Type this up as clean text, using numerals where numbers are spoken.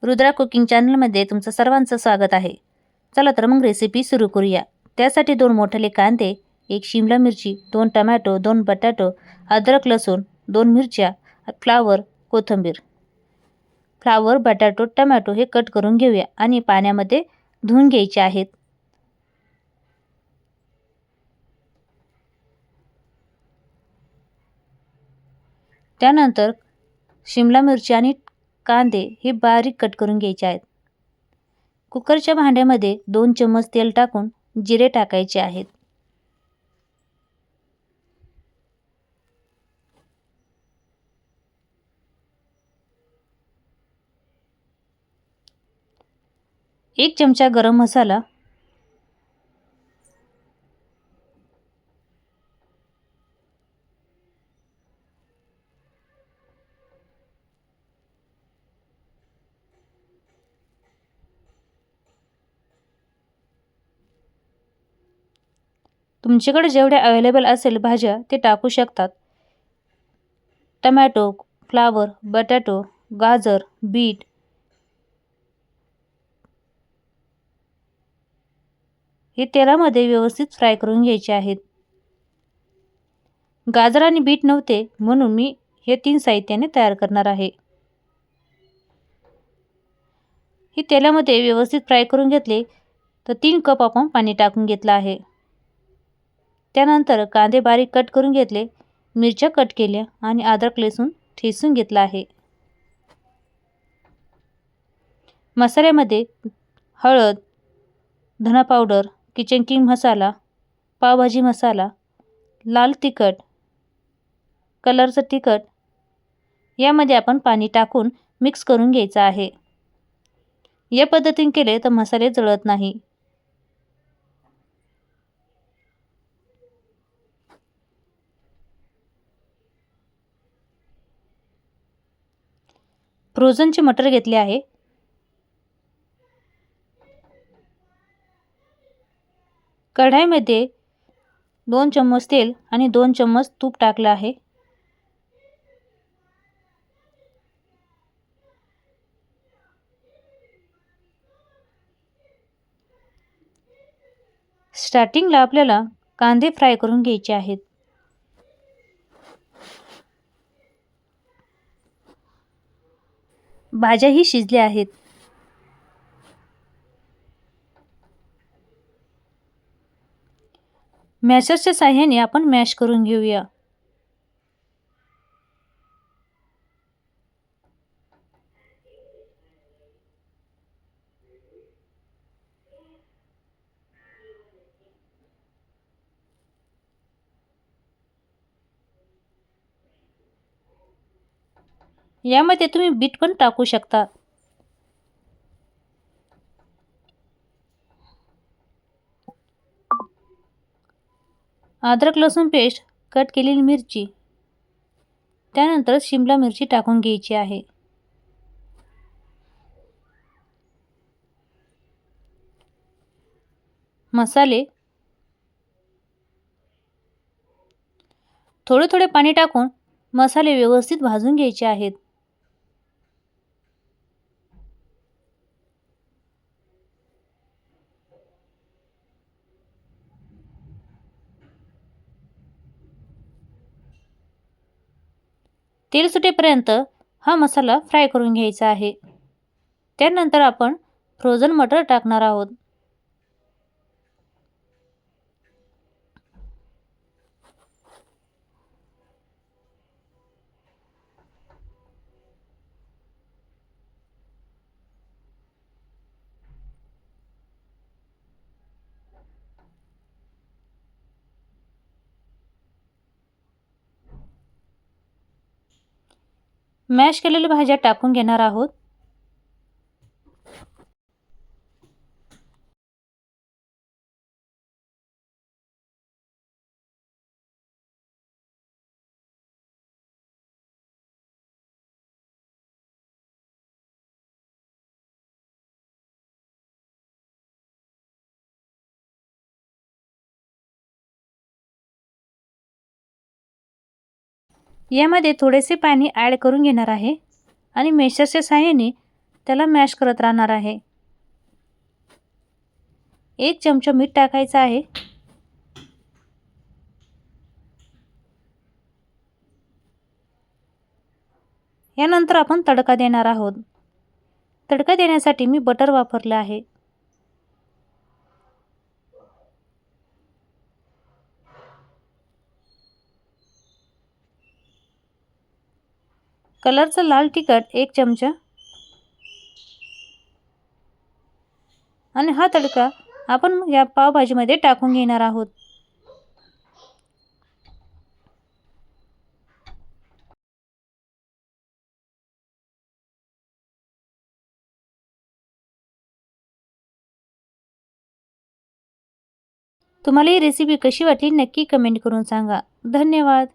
Rudra cooking चॅनलमध्ये तुमचं सर्वांचं स्वागत आहे. चला तर मग रेसिपी सुरू करूया. त्यासाठी 2 मोठे कांदे, 1 शिमला मिरची, 2 टोमॅटो, 2 बटाटो, अद्रक लसूण, 2 मिरच्या, फ्लावर, कोथिंबीर. फ्लावर, बटाटो, टोमॅटो हे कट करून घेऊया आणि पाण्यामध्ये धुवून घ्यायचे आहेत. त्यानंतर शिमला मिरची आणि कांदे हे बारीक कट करून घ्यायचे आहेत. कुकरच्या भांड्यामध्ये 2 चम्मच तेल टाकून जिरे टाकायचे आहेत. एक चमचा गरम मसाला, तुमच्याकडे जेवढे अवेलेबल असेल भाज्या ते टाकू शकतात. टोमॅटो, फ्लावर, बटाटो, गाजर, बीट हे तेलामध्ये व्यवस्थित फ्राय करून घ्यायचे आहेत. गाजर आणि बीट नव्हते म्हणून मी हे 3 साहित्याने तयार करणार आहे. हे तेलामध्ये व्यवस्थित फ्राय करून घेतले तर 3 कप आपण पाणी टाकून घेतलं आहे. त्यानंतर कांदे बारीक कट करून घेतले, मिरच्या कट केल्या आणि अद्रक लसूण ठेचून घेतला आहे. मसाल्यामध्ये हळद, धना पावडर, किचन किंग मसाला, पावभाजी मसाला, लाल तिखट, कलरचं तिखट यामध्ये आपण पाणी टाकून मिक्स करून घ्यायचं आहे. या पद्धतीने केले तर मसाले जळत नाही. फ्रोझनचे मटर घेतले आहे. कढईमध्ये 2 चम्मच तेल आणि 2 चम्मच तूप टाकलं आहे. स्टार्टिंगला आपल्याला कांदे फ्राय करून घ्यायचे आहेत. भाज्याही शिजल्या आहेत. मॅशरच्या साहाय्याने आपण मॅश करून घेऊया. यामध्ये तुम्ही बीट पण टाकू शकता. अद्रक लसूण पेस्ट, कट केलेली मिरची, त्यानंतर शिमला मिरची टाकून घ्यायची आहे. मसाले थोडे थोडे पाणी टाकून मसाले व्यवस्थित भाजून घ्यायचे आहेत. तेल सुटेपर्यंत हा मसाला फ्राय करून घ्यायचा आहे. त्यानंतर आपण फ्रोझन मटर टाकणार आहोत. मॅश केलेल्या भाज्या टाकून घेणार आहोत. यामध्ये थोडेसे पाणी ॲड करून घेणार आहे आणि मॅशरच्या साहाय्याने त्याला मॅश करत राहणार आहे. 1 चमचा मीठ टाकायचं आहे. यानंतर आपण तडका देणार आहोत. तडका देण्यासाठी मी बटर वापरलं आहे. कलरचं लाल तिखट 1 चमचा आणि हा तडका आपण या पावभाजीमध्ये टाकून घेणार आहोत. तुम्हाला ही रेसिपी कशी वाटली नक्की कमेंट करून सांगा. धन्यवाद.